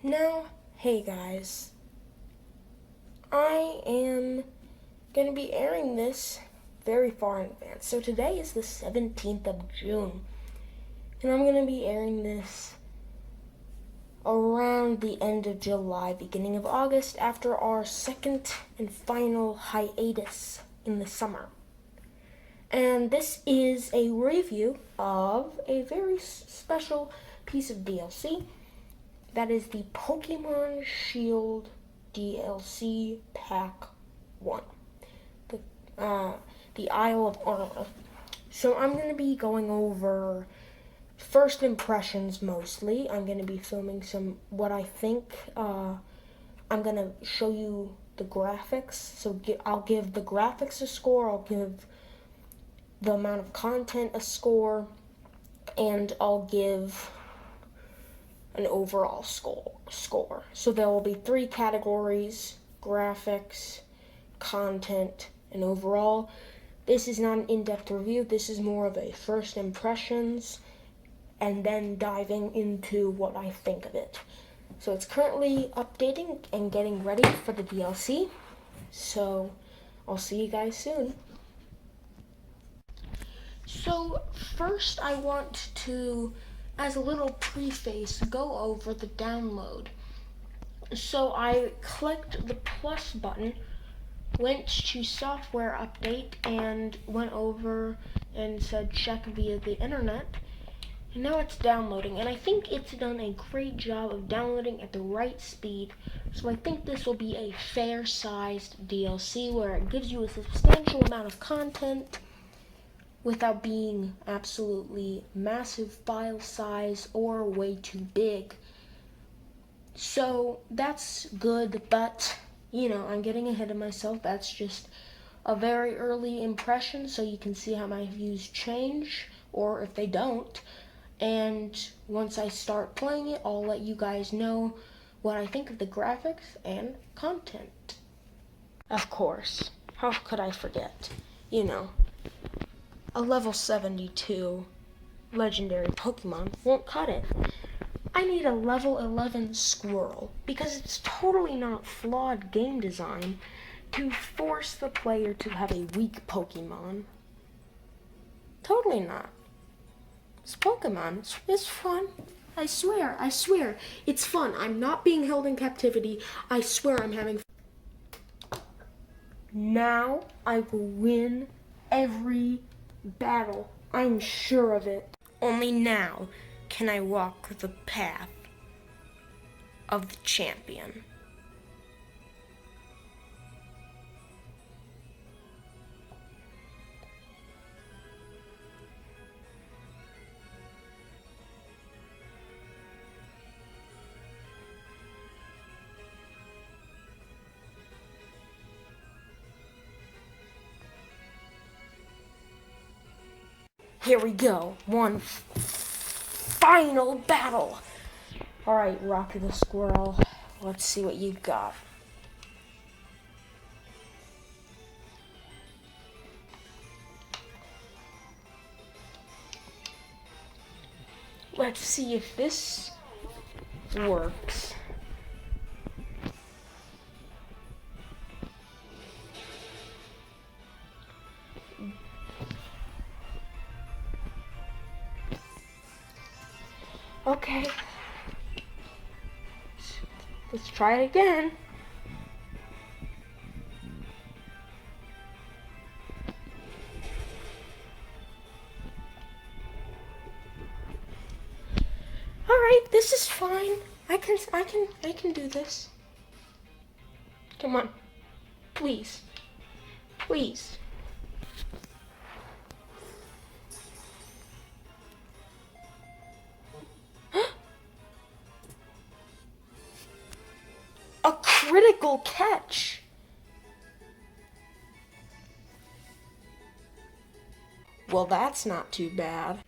Now, hey guys, I am going to be airing this very far in advance. So today is the 17th of June, and I'm going to be airing this around the end of July, beginning of August, after our second and final hiatus in the summer. And this is a review of a very special piece of DLC. That is the Pokemon Shield DLC Pack 1. The Isle of Armor. So I'm going to be going over first impressions mostly. I'm going to be filming what I think. I'm going to show you the graphics. So I'll give the graphics a score. I'll give the amount of content a score. And I'll give an overall score. So there will be 3 categories: graphics, content, and overall. This is not an in-depth review. This is more of a first impressions and then diving into what I think of it. So it's currently updating and getting ready for the DLC. So I'll see you guys soon. So first I want to, as a little preface, go over the download. So I clicked the plus button, went to software update, and went over and said check via the internet. And now it's downloading, and I think it's done a great job of downloading at the right speed. So I think this will be a fair-sized DLC where it gives you a substantial amount of content without being absolutely massive file size or way too big. So that's good, but I'm getting ahead of myself. That's just a very early impression, so you can see how my views change, or if they don't. And once I start playing it, I'll let you guys know what I think of the graphics and content. Of course, how could I forget? A level 72 legendary Pokemon won't cut it. I need a level 11 Squirrel, because it's totally not flawed game design to force the player to have a weak Pokemon. Totally not. It's Pokemon. It's fun. I swear. It's fun. I'm not being held in captivity. I swear I'm having fun. Now I will win every battle. I'm sure of it. Only now can I walk the path of the champion. Here we go. One final battle. Alright, Rocky the Squirrel. Let's see what you got. Let's see if this works. Okay. Let's try it again. Alright, this is fine. I can do this. Come on. Please. Please. A critical catch. Well, that's not too bad.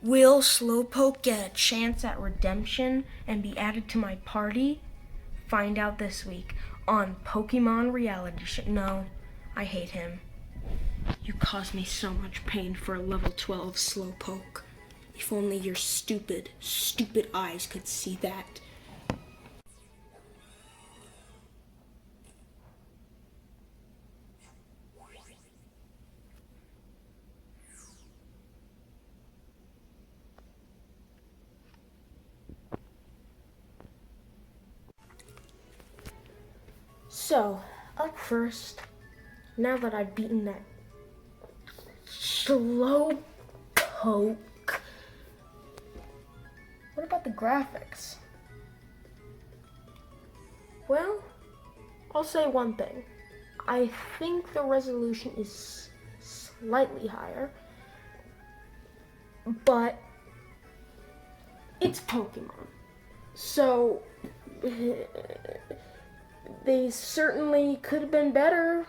Will Slowpoke get a chance at redemption and be added to my party? Find out this week on Pokemon Reality Show. No, I hate him. You caused me so much pain for a level 12 Slowpoke. If only your stupid, stupid eyes could see that. So, up first, now that I've beaten that Slowpoke, what about the graphics? Well, I'll say one thing. I think the resolution is slightly higher, but it's Pokemon. So, they certainly could have been better.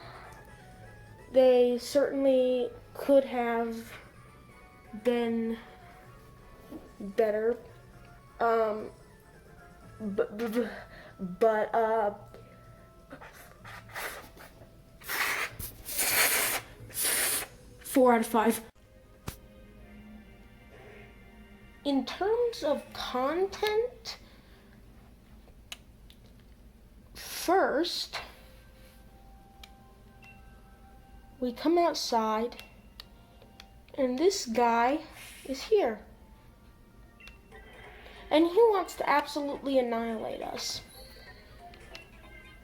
They certainly could have been better. But 4 out of 5. In terms of content, first, we come outside, and this guy is here. And he wants to absolutely annihilate us.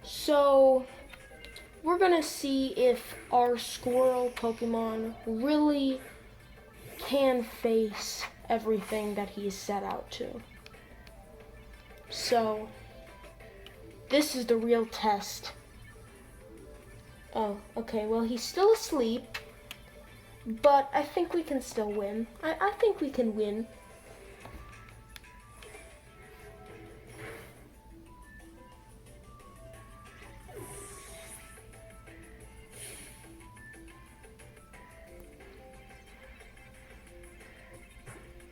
So, we're gonna see if our squirrel Pokemon really can face everything that he's set out to. So, this is the real test. Oh, okay, well, he's still asleep, but I think we can still win. I think we can win.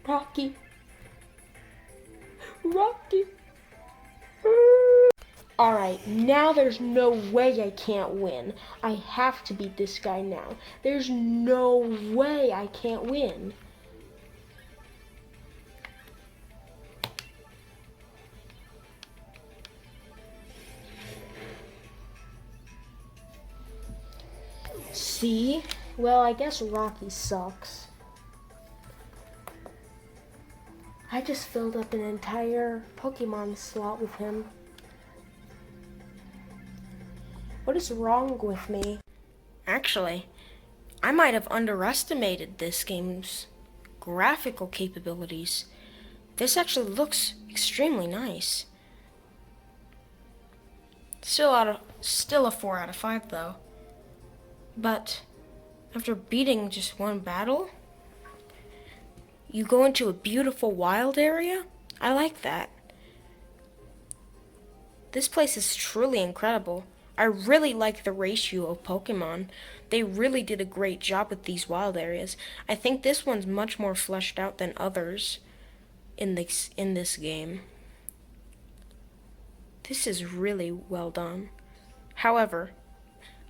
Rocky. Rocky. Alright, now there's no way I can't win. I have to beat this guy now. There's no way I can't win. See? Well, I guess Rocky sucks. I just filled up an entire Pokemon slot with him. What is wrong with me? Actually, I might have underestimated this game's graphical capabilities. This actually looks extremely nice. Still a 4 out of 5 though. But after beating just one battle, you go into a beautiful wild area? I like that. This place is truly incredible. I really like the ratio of Pokemon. They really did a great job with these wild areas. I think this one's much more fleshed out than others in this game. This is really well done. However,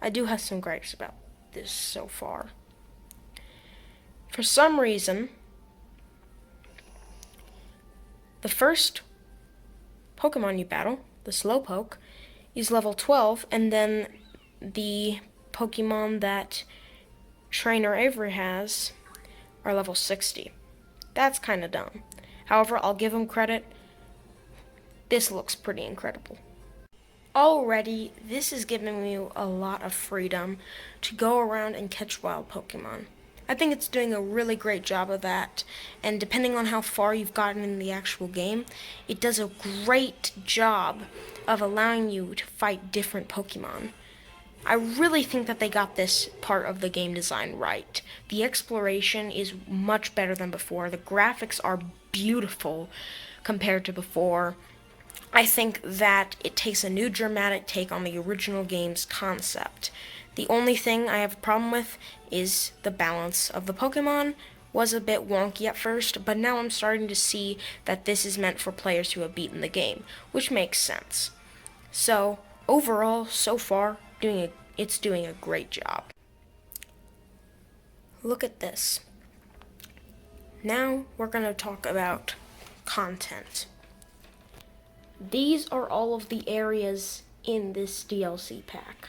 I do have some gripes about this so far. For some reason, the first Pokemon you battle, the Slowpoke, is level 12, and then the Pokemon that Trainer Avery has are level 60. That's kind of dumb. However, I'll give him credit. This looks pretty incredible. Already, this is giving me a lot of freedom to go around and catch wild Pokemon. I think it's doing a really great job of that, and depending on how far you've gotten in the actual game, it does a great job of allowing you to fight different Pokemon. I really think that they got this part of the game design right. The exploration is much better than before. The graphics are beautiful compared to before. I think that it takes a new dramatic take on the original game's concept. The only thing I have a problem with is the balance of the Pokemon, was a bit wonky at first, but now I'm starting to see that this is meant for players who have beaten the game, which makes sense. So, overall, so far, it's doing a great job. Look at this. Now we're going to talk about content. These are all of the areas in this DLC pack.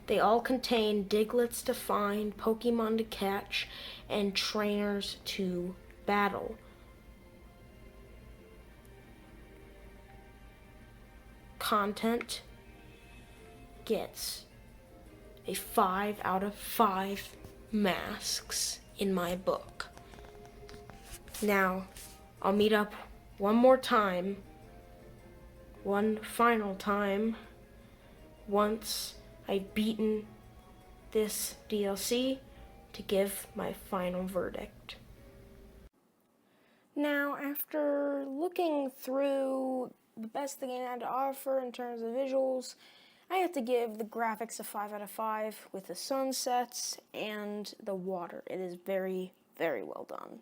They all contain Diglets to find, Pokemon to catch, and trainers to battle. Content gets a 5 out of 5 masks in my book. Now, I'll meet up one more time, one final time, once I've beaten this DLC to give my final verdict. Now, after looking through the best the game had to offer in terms of visuals, I have to give the graphics a 5 out of 5 with the sunsets and the water. It is very, very well done.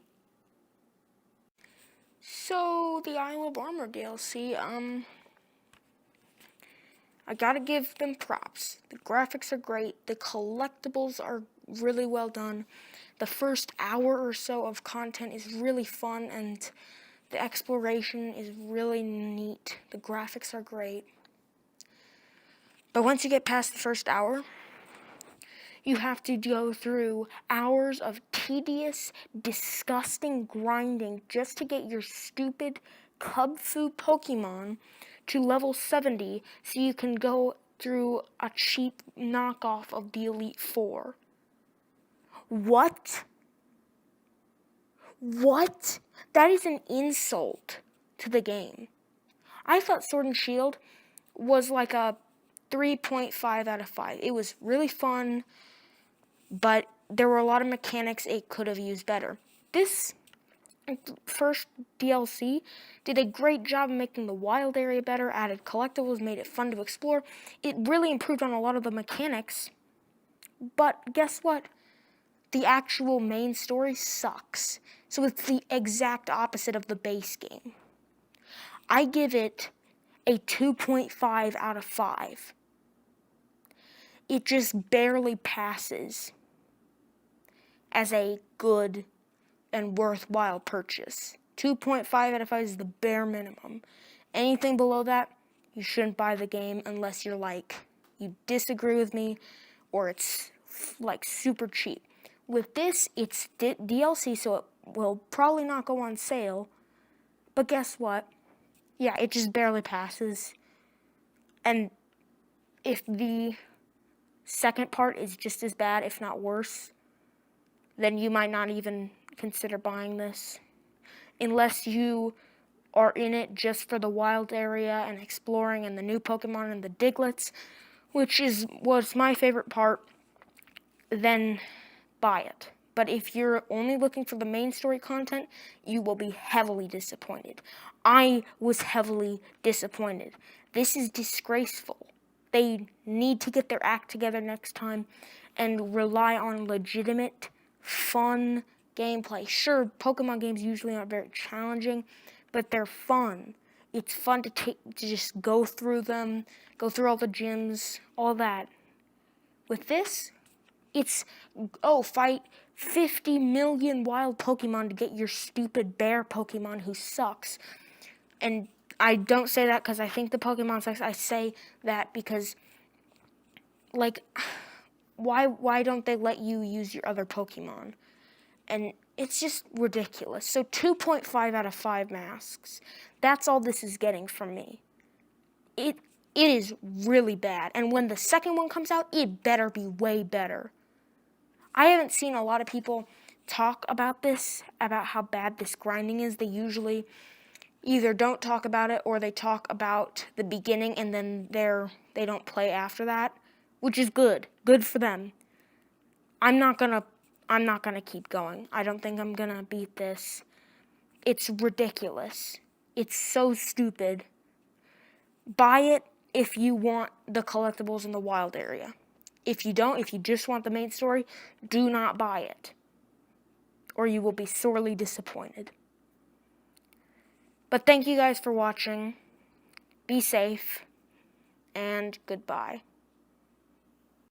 So, the Isle of Armor DLC, I gotta give them props. The graphics are great. The collectibles are really well done. The first hour or so of content is really fun, and the exploration is really neat. The graphics are great. But once you get past the first hour, you have to go through hours of tedious, disgusting grinding just to get your stupid Kubfu Pokemon to level 70 so you can go through a cheap knockoff of the Elite Four. What? What? That is an insult to the game. I thought Sword and Shield was like a 3.5 out of 5. It was really fun, but there were a lot of mechanics it could have used better. This first DLC did a great job of making the wild area better, added collectibles, made it fun to explore. It really improved on a lot of the mechanics, but guess what? The actual main story sucks. So it's the exact opposite of the base game. I give it a 2.5 out of 5. It just barely passes as a good and worthwhile purchase. 2.5 out of 5 is the bare minimum. Anything below that, you shouldn't buy the game unless you're like, you disagree with me, or it's like super cheap. With this, it's DLC, so it will probably not go on sale. But guess what? Yeah, it just barely passes. And if the second part is just as bad, if not worse, then you might not even consider buying this. Unless you are in it just for the wild area and exploring and the new Pokemon and the Diglets, which was my favorite part, then buy it. But if you're only looking for the main story content, you will be heavily disappointed. I was heavily disappointed. This is disgraceful. They need to get their act together next time and rely on legitimate, fun gameplay. Sure, Pokemon games usually aren't very challenging, but they're fun. It's fun to just go through them, go through all the gyms, all that. With this, it's, fight 50 million wild Pokemon to get your stupid bear Pokemon who sucks. And I don't say that because I think the Pokemon sucks. I say that because, like, why don't they let you use your other Pokemon? And it's just ridiculous. So 2.5 out of 5 masks. That's all this is getting from me. It is really bad. And when the second one comes out, it better be way better. I haven't seen a lot of people talk about this, about how bad this grinding is. They usually either don't talk about it or they talk about the beginning and then they don't play after that, which is good. Good for them. I'm not gonna keep going. I don't think I'm gonna beat this. It's ridiculous. It's so stupid. Buy it if you want the collectibles in the wild area. If you don't, if you just want the main story, do not buy it, or you will be sorely disappointed. But thank you guys for watching. Be safe, and goodbye.